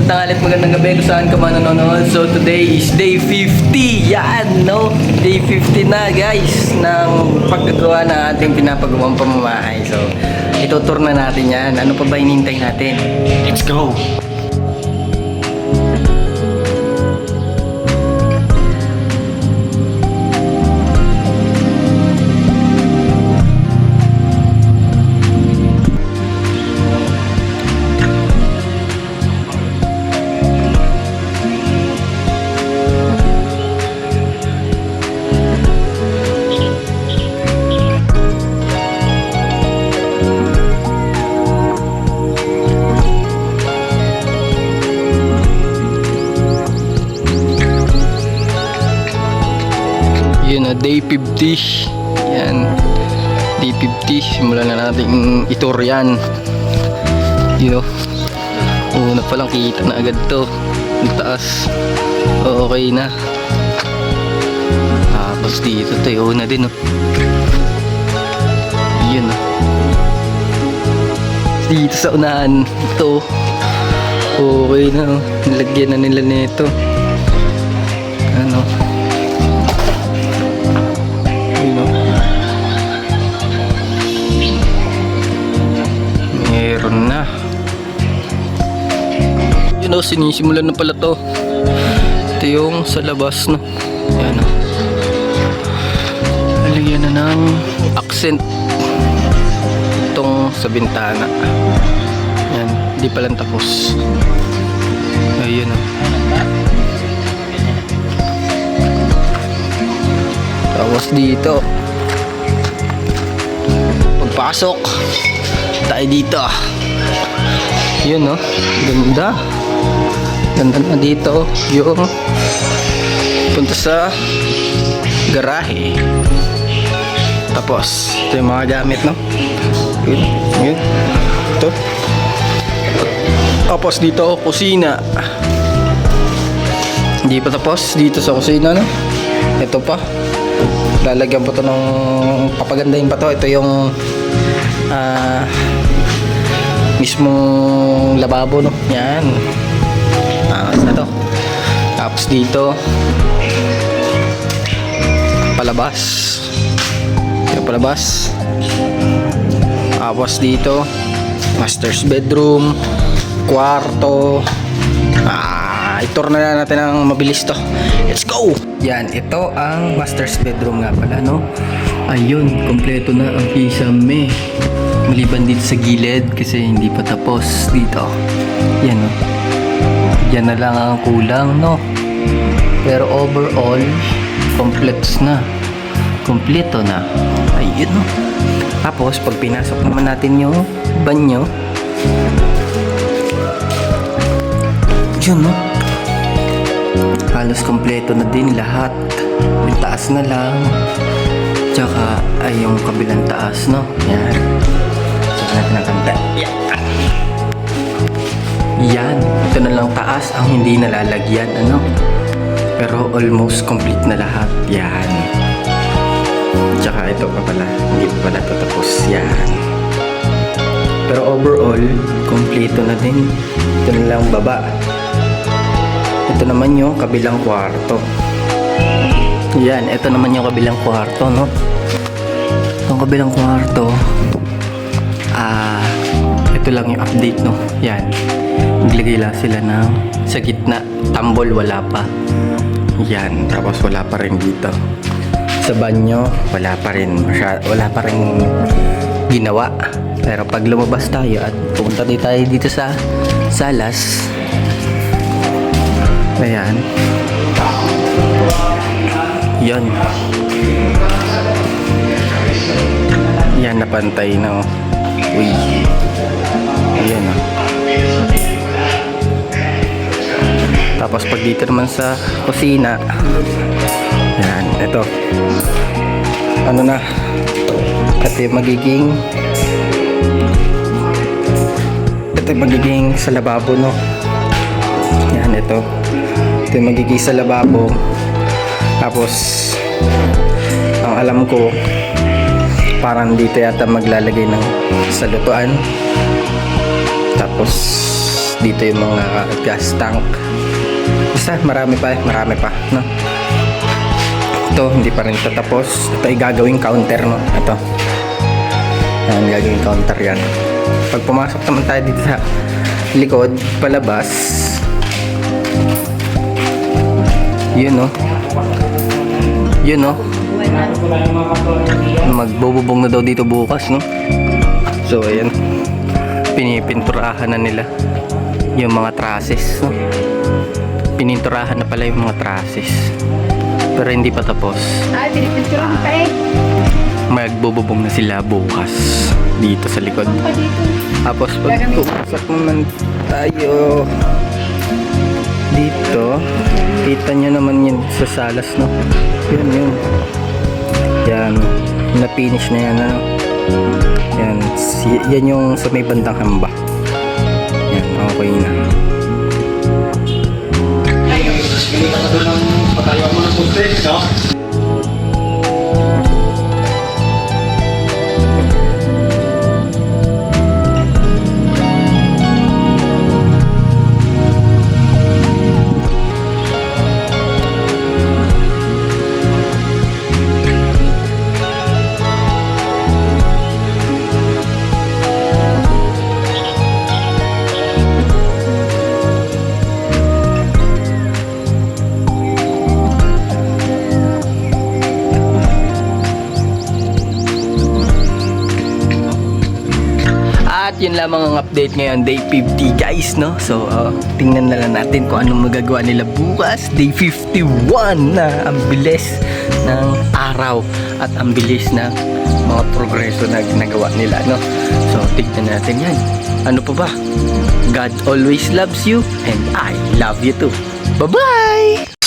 tanghali at magandang gabi kung saan ka man nanonood. So today is day 50. Yan, no? Day 50 na guys ng paggagawa ng ating pinapagawang pamamahay. So itutur na natin yan. Ano pa ba hinihintay natin? Let's go! Yun na, day 50. Yan, day 50. Simulan na natin itur yan. Yun o, una palang kita na agad to. Ang taas, okay na. Tapos dito tayo na din o. Yun o, dito sa unahan ito, okay na o. Nilagyan na nila nito. Ano, meron na. Yun o, sinisimulan na pala to. Ito yung sa labas, no. Yan o, nalagyan na ng accent itong sa bintana. Yan, hindi palang tapos. Ayun o. Tapos dito, pagpasok tayo dito. Yun no, ganda. Ganda na dito yung punta sa garahe. Tapos ito yung mga gamit, no. Yun, yun. Ito. Tapos dito kusina. Hindi pa tapos dito sa kusina, no. Ito pa, lalagyan pa to ng, papagandahin pa to. Ito yung mismong lababo, no. Yan, na to. Tapos dito palabas, yung palabas. Tapos dito master's bedroom, kwarto. Itur na natin ang mabilis to. Let's go! Yan, ito ang master's bedroom nga pala, no. Ayun, kompleto na ang kisame. Maliban dito sa gilid kasi hindi pa tapos dito. Yan, no. Yan na lang ang kulang, no. Pero overall, completes na. Kompleto na. Ayun, no. Tapos, pag pinasok naman natin yung banyo, yun, no. Halos kompleto na din lahat. Yung taas na lang, tsaka ay yung kabilang taas, no. Yan. Saka natin ang kanta. Yan. Ito na lang taas ang hindi nalalagyan, ano. Pero almost complete na lahat. Yan. Tsaka ito pa pala, hindi pa pala tatapos. Yan. Pero overall, kompleto na din. Ito na lang baba. Ito naman yung kabilang kwarto. Yan, ito naman yung kabilang kwarto, no. Itong kabilang kwarto, ito lang yung update, no. Yan, naglagay lang sila ng sa gitna, tambol wala pa. Yan, tapos wala pa rin dito sa banyo, wala pa rin ginawa. Pero pag lumabas tayo at pumunta tayo dito sa salas, ayan, yan, yan, napantay na, uy, ayan, oh. Tapos pag dito naman sa kusina, yan, ito, ano na, ito yung magiging sa lababo, no. Yan, ito yung magiging sa lababo. Tapos ang alam ko, parang dito yata maglalagay ng sa lutuan. Tapos dito yung mga gas tank. Basta marami pa, no? Ito, hindi pa rin ito tapos. Ito ay gagawing counter, no? Ito. Yan, gagawing counter yan. Pag pumasok naman tayo dito sa likod, palabas. Yun, no? Yun, no? Magbububong na daw dito bukas, no? So, ayan. Pinipinturahan na nila yung mga trusses, no? Pininturahan na pala yung mga trusses. Pero hindi pa tapos. Ay, pinipinturahan pa eh. Magbububong na sila bukas dito sa likod. Pa dito. Tapos pag tumasak naman tayo dito, kita nyo naman yun sa salas, no? Yun. Yan. Na-finish na yan, ano? Yan. Yan yung sa may bandang hamba. Yan. Okay na. Hindi ka doon ng patayo mo ng punti, no? At yun lamang ang update ngayon, day 50 guys, no? So, tingnan na lang natin kung anong magagawa nila bukas, day 51 na ang bilis ng araw at ang bilis ng mga progreso na ginagawa nila, no? So, tignan natin yan. Ano pa ba? God always loves you and I love you too. Bye-bye!